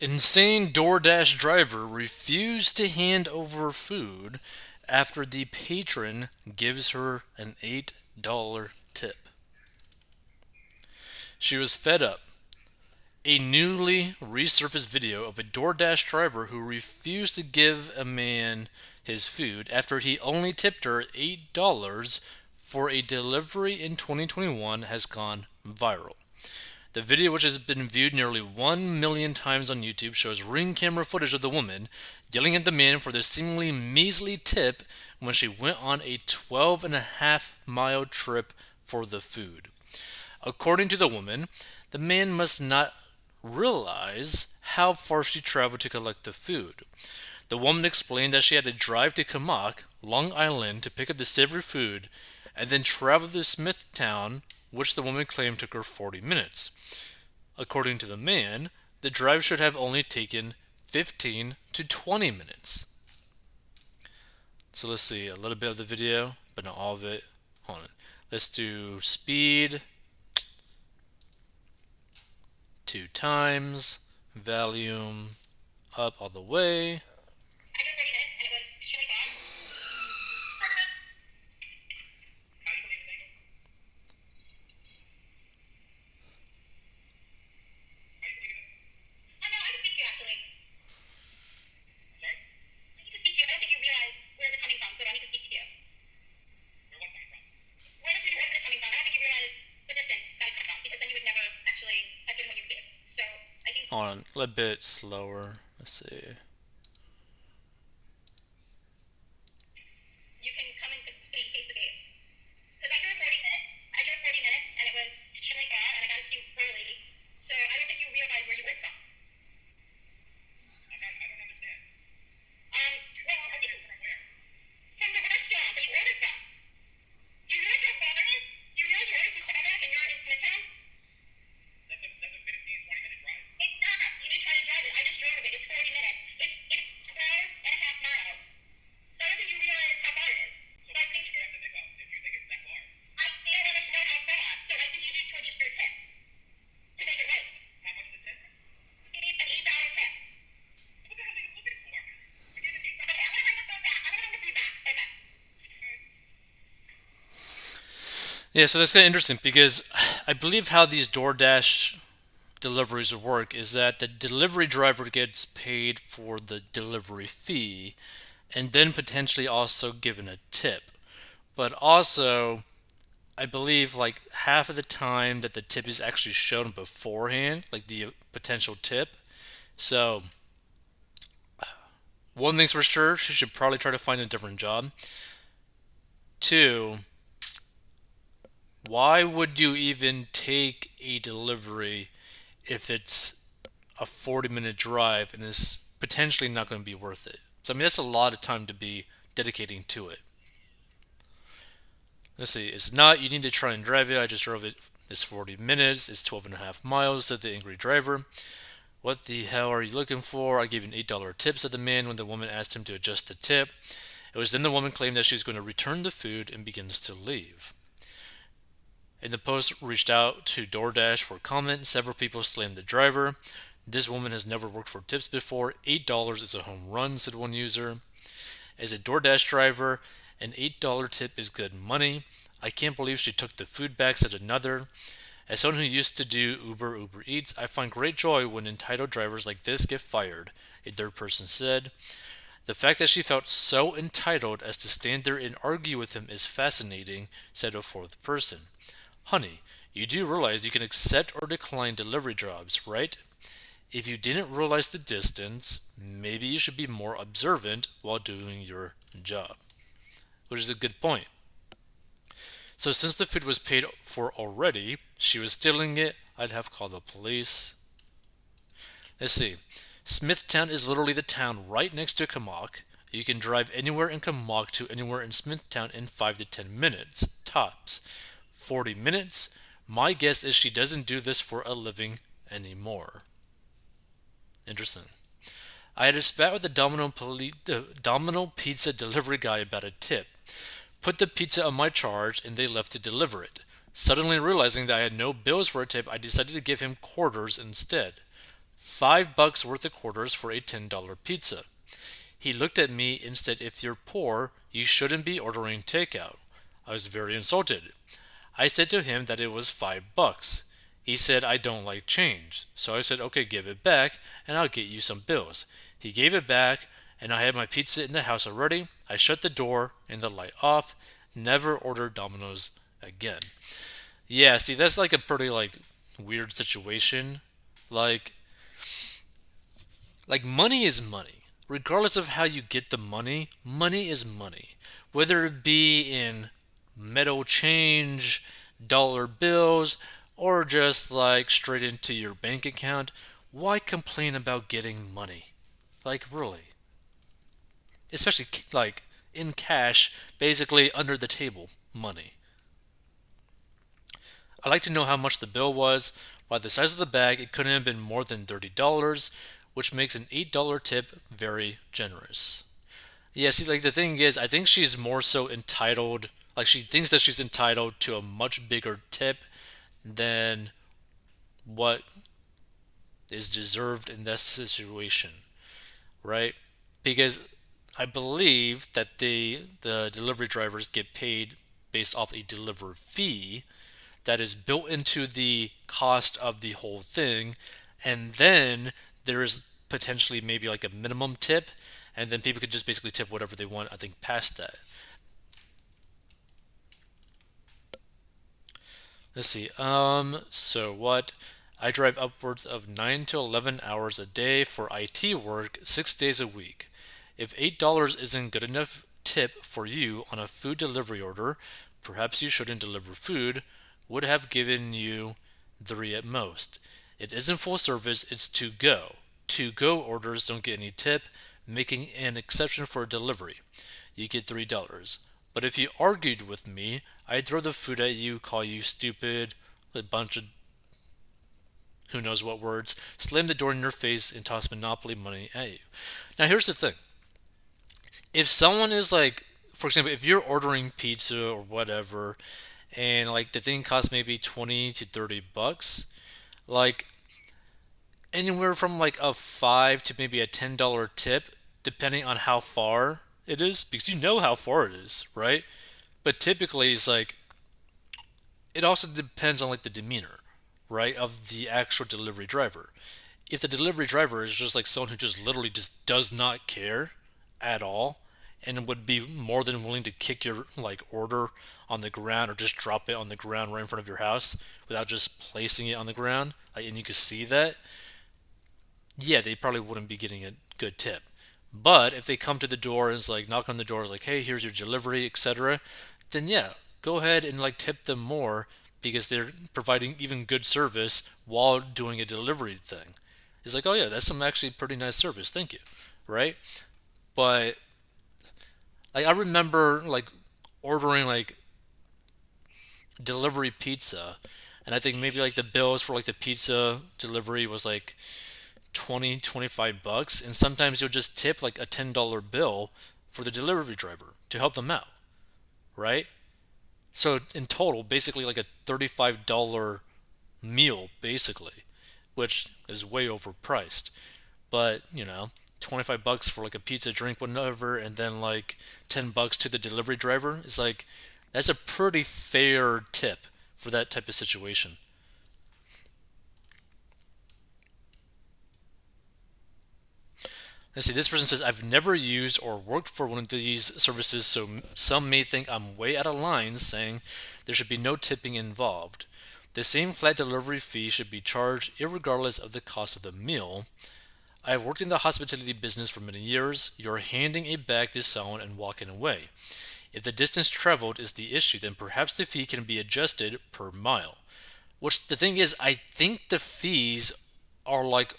Insane DoorDash driver refused to hand over food after the patron gives her an $8 tip. She was fed up. A newly resurfaced video of a DoorDash driver who refused to give a man his food after he only tipped her $8 for a delivery in 2021 has gone viral. The video, which has been viewed nearly 1 million times on YouTube, shows ring camera footage of the woman yelling at the man for the seemingly measly tip when she went on a 12.5 mile trip for the food. According to the woman, the man must not realize how far she traveled to collect the food. The woman explained that she had to drive to Kamak, Long Island, to pick up the savory food and then travel to Smithtown, which the woman claimed took her 40 minutes. According to the man, the drive should have only taken 15 to 20 minutes. So let's see a little bit of the video, but not all of it. Hold on. Let's do speed, 2 times, volume up all the way. Hold on, a little bit slower. Let's see. Yeah, so that's kind of interesting because I believe how these DoorDash deliveries work is that the delivery driver gets paid for the delivery fee and then potentially also given a tip. But also, I believe like half of the time that the tip is actually shown beforehand, like the potential tip. So, one thing's for sure, she should probably try to find a different job. Two, why would you even take a delivery if it's a 40-minute drive and is potentially not going to be worth it? So, I mean, that's a lot of time to be dedicating to it. Let's see, it's not, you need to try and drive it. I just drove it. It's 40 minutes. It's 12.5 miles, said the angry driver. What the hell are you looking for? I gave you an $8 tip, said the man when the woman asked him to adjust the tip. It was then the woman claimed that she was going to return the food and begins to leave. In the post reached out to DoorDash for comment. Several people slammed the driver. This woman has never worked for tips before. $8 is a home run, said one user. As a DoorDash driver, an $8 tip is good money. I can't believe she took the food back, said another. As someone who used to do Uber Eats, I find great joy when entitled drivers like this get fired, a third person said. The fact that she felt so entitled as to stand there and argue with him is fascinating, said a fourth person. Honey, you do realize you can accept or decline delivery jobs, right? If you didn't realize the distance, maybe you should be more observant while doing your job. Which is a good point. So since the food was paid for already, she was stealing it, I'd have called the police. Let's see. Smithtown is literally the town right next to Kamak. You can drive anywhere in Kamak to anywhere in Smithtown in 5 to 10 minutes, tops. 40 minutes? My guess is she doesn't do this for a living anymore. Interesting. I had a spat with the Domino Pizza delivery guy about a tip. Put the pizza on my charge and they left to deliver it. Suddenly realizing that I had no bills for a tip, I decided to give him quarters instead. $5 worth of quarters for a $10 pizza. He looked at me and said, "If you're poor, you shouldn't be ordering takeout." I was very insulted. I said to him that it was $5. He said, "I don't like change." So I said, "Okay, give it back and I'll get you some bills." He gave it back and I had my pizza in the house already. I shut the door and the light off. Never ordered Domino's again. Yeah, see, that's like a pretty like weird situation. Like money is money. Regardless of how you get the money, money is money. Whether it be in metal change, dollar bills, or just like straight into your bank account, why complain about getting money? Like really? Especially like in cash, basically under the table money. I'd like to know how much the bill was. By the size of the bag, it couldn't have been more than $30, which makes an $8 tip very generous. Yeah, see, like the thing is, I think she's more so entitled, like she thinks that she's entitled to a much bigger tip than what is deserved in this situation, right? Because I believe that the delivery drivers get paid based off a deliver fee that is built into the cost of the whole thing, and then there's potentially maybe like a minimum tip, and then people could just basically tip whatever they want, I think, past that. Let's see. So what? I drive upwards of 9 to 11 hours a day for IT work, 6 days a week. If $8 isn't good enough tip for you on a food delivery order, perhaps you shouldn't deliver food. Would have given you three at most. It isn't full service, it's to go. To go orders don't get any tip, making an exception for delivery. You get $3. But if you argued with me, I'd throw the food at you, call you stupid, a bunch of who knows what words, slam the door in your face, and toss Monopoly money at you. Now, here's the thing. If someone is like, for example, if you're ordering pizza or whatever, and like the thing costs maybe 20 to $30, like anywhere from like a 5 to maybe a $10 tip, depending on how far it is, because you know how far it is, right? But typically, it's like it also depends on like the demeanor, right, of the actual delivery driver. If the delivery driver is just like someone who just literally just does not care at all and would be more than willing to kick your like order on the ground or just drop it on the ground right in front of your house without just placing it on the ground, like, and you can see that, yeah, they probably wouldn't be getting a good tip. But if they come to the door and it's like knock on the door, it's like, hey, here's your delivery, etc., then yeah, go ahead and like tip them more because they're providing even good service while doing a delivery thing. It's like, oh yeah, that's some actually pretty nice service, thank you, right? But like I remember like ordering like delivery pizza, and I think maybe like the bills for like the pizza delivery was like 20, $25, and sometimes you'll just tip like a $10 bill for the delivery driver to help them out, right? So in total, basically like a $35 meal, basically, which is way overpriced. But, 25 bucks for like a pizza, drink, whatever, and then like $10 to the delivery driver is like, that's a pretty fair tip for that type of situation. Let's see, this person says, I've never used or worked for one of these services, so some may think I'm way out of line saying there should be no tipping involved. The same flat delivery fee should be charged irregardless of the cost of the meal. I have worked in the hospitality business for many years. You're handing a bag to someone and walking away. If the distance traveled is the issue, then perhaps the fee can be adjusted per mile. Which the thing is, I think the fees are like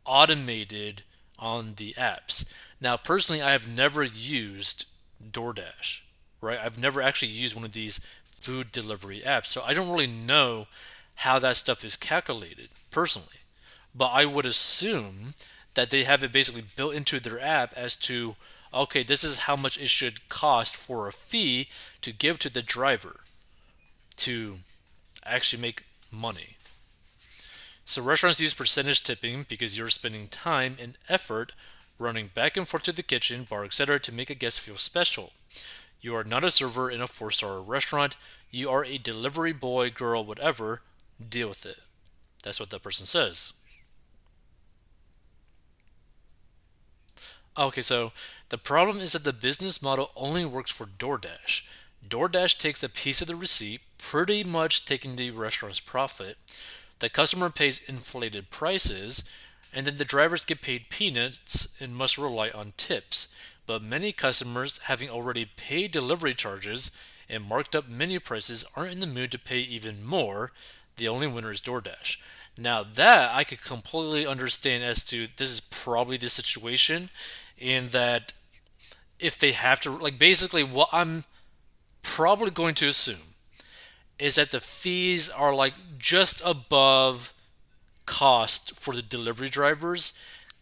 automated on the apps. Now, personally, I have never used DoorDash, right? I've never actually used one of these food delivery apps, so I don't really know how that stuff is calculated personally. But I would assume that they have it basically built into their app as to, okay, this is how much it should cost for a fee to give to the driver to actually make money. So restaurants use percentage tipping because you're spending time and effort running back and forth to the kitchen, bar, etc. to make a guest feel special. You are not a server in a four-star restaurant. You are a delivery boy, girl, whatever. Deal with it. That's what that person says. Okay, so the problem is that the business model only works for DoorDash. DoorDash takes a piece of the receipt, pretty much taking the restaurant's profit. The customer pays inflated prices, and then the drivers get paid peanuts and must rely on tips. But many customers, having already paid delivery charges and marked up menu prices, aren't in the mood to pay even more. The only winner is DoorDash. Now, that I could completely understand as to this is probably the situation, in that if they have to, like, basically, what I'm probably going to assume is that the fees are like just above cost for the delivery drivers,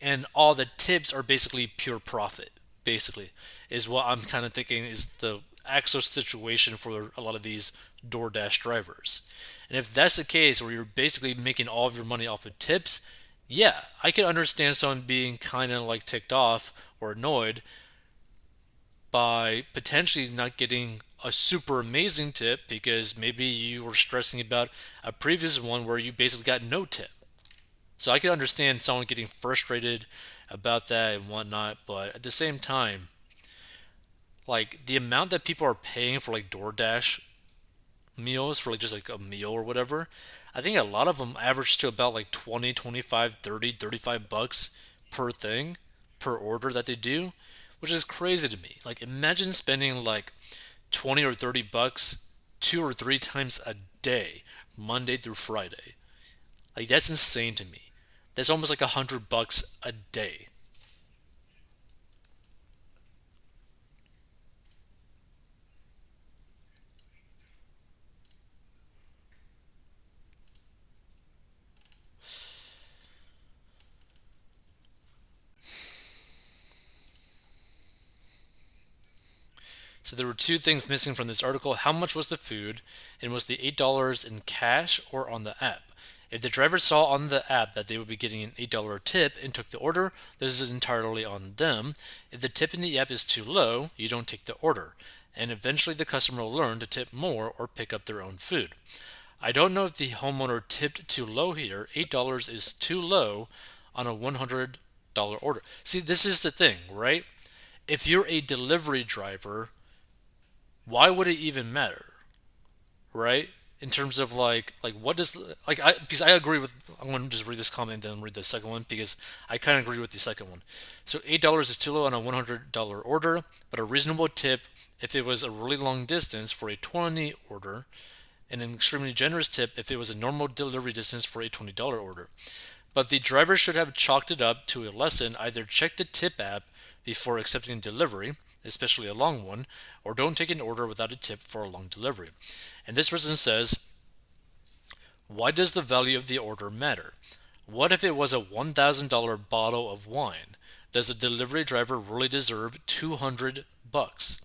and all the tips are basically pure profit. Basically, is what I'm kind of thinking is the actual situation for a lot of these DoorDash drivers. And if that's the case, where you're basically making all of your money off of tips, yeah, I can understand someone being kind of like ticked off or annoyed by potentially not getting a super amazing tip because maybe you were stressing about a previous one where you basically got no tip. So I can understand someone getting frustrated about that and whatnot, but at the same time, like the amount that people are paying for like DoorDash meals for like just like a meal or whatever, I think a lot of them average to about like 20, 25, 30, 35 bucks per thing, per order that they do, which is crazy to me. Like imagine spending like 20 or 30 bucks two or three times a day, Monday through Friday. Like that's insane to me. That's almost like $100 a day. So there were two things missing from this article. How much was the food? And was the $8 in cash or on the app? If the driver saw on the app that they would be getting an $8 tip and took the order, this is entirely on them. If the tip in the app is too low, you don't take the order. And eventually the customer will learn to tip more or pick up their own food. I don't know if the homeowner tipped too low here. $8 is too low on a $100 order. See, this is the thing, right? If you're a delivery driver, why would it even matter, right? In terms of like what does like I because I agree with, I'm going to just read this comment and then read the second one because I kind of agree with the second one. So $8 is too low on a $100 order, but a reasonable tip if it was a really long distance for a 20 order, and an extremely generous tip if it was a normal delivery distance for a $20 order. But the driver should have chalked it up to a lesson: either check the tip app before accepting delivery, especially a long one, or don't take an order without a tip for a long delivery. And this person says, why does the value of the order matter? What if it was a $1,000 bottle of wine? Does the delivery driver really deserve 200 bucks?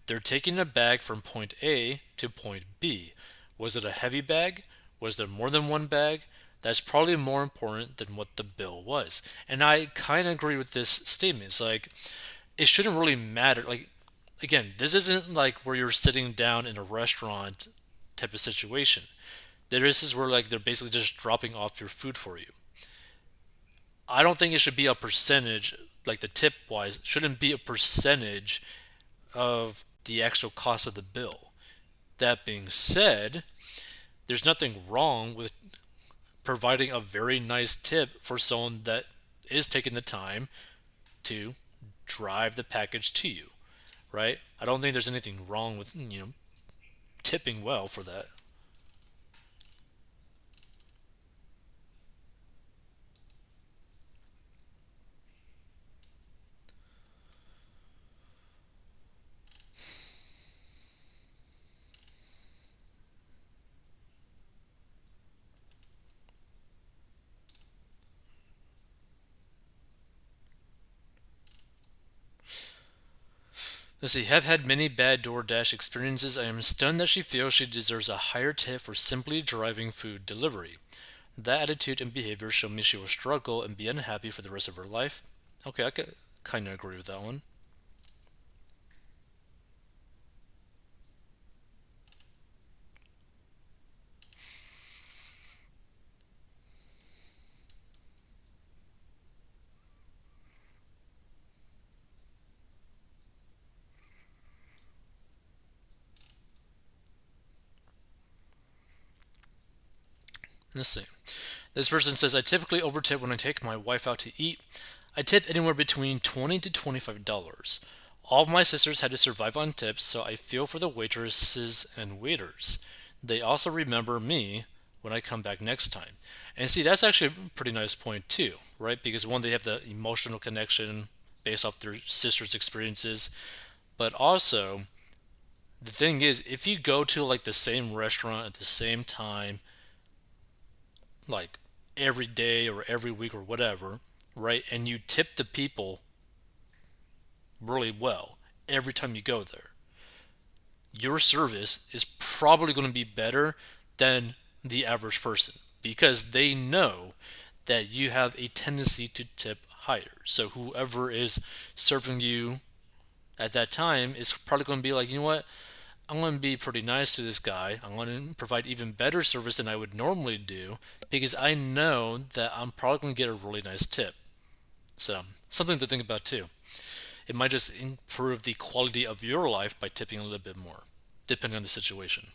They're taking a bag from point A to point B. Was it a heavy bag? Was there more than one bag? That's probably more important than what the bill was. And I kind of agree with this statement. It's like, it shouldn't really matter. Like, again, this isn't like where you're sitting down in a restaurant type of situation. This is where like they're basically just dropping off your food for you. I don't think it should be a percentage, like the tip wise, shouldn't be a percentage of the actual cost of the bill. That being said, there's nothing wrong with providing a very nice tip for someone that is taking the time to drive the package to you, right? I don't think there's anything wrong with, tipping well for that. Let's see, have had many bad DoorDash experiences. I am stunned that she feels she deserves a higher tip for simply driving food delivery. That attitude and behavior show me she will struggle and be unhappy for the rest of her life. Okay, I could kind of agree with that one. Let's see. This person says, I typically overtip when I take my wife out to eat. I tip anywhere between $20 to $25. All of my sisters had to survive on tips, so I feel for the waitresses and waiters. They also remember me when I come back next time. And see, that's actually a pretty nice point too, right? Because one, they have the emotional connection based off their sisters' experiences, but also the thing is, if you go to like the same restaurant at the same time, like every day or every week or whatever, right? And you tip the people really well every time you go there, your service is probably going to be better than the average person because they know that you have a tendency to tip higher. So whoever is serving you at that time is probably going to be like, you know what? I'm going to be pretty nice to this guy. I'm going to provide even better service than I would normally do because I know that I'm probably going to get a really nice tip. So, something to think about too. It might just improve the quality of your life by tipping a little bit more, depending on the situation.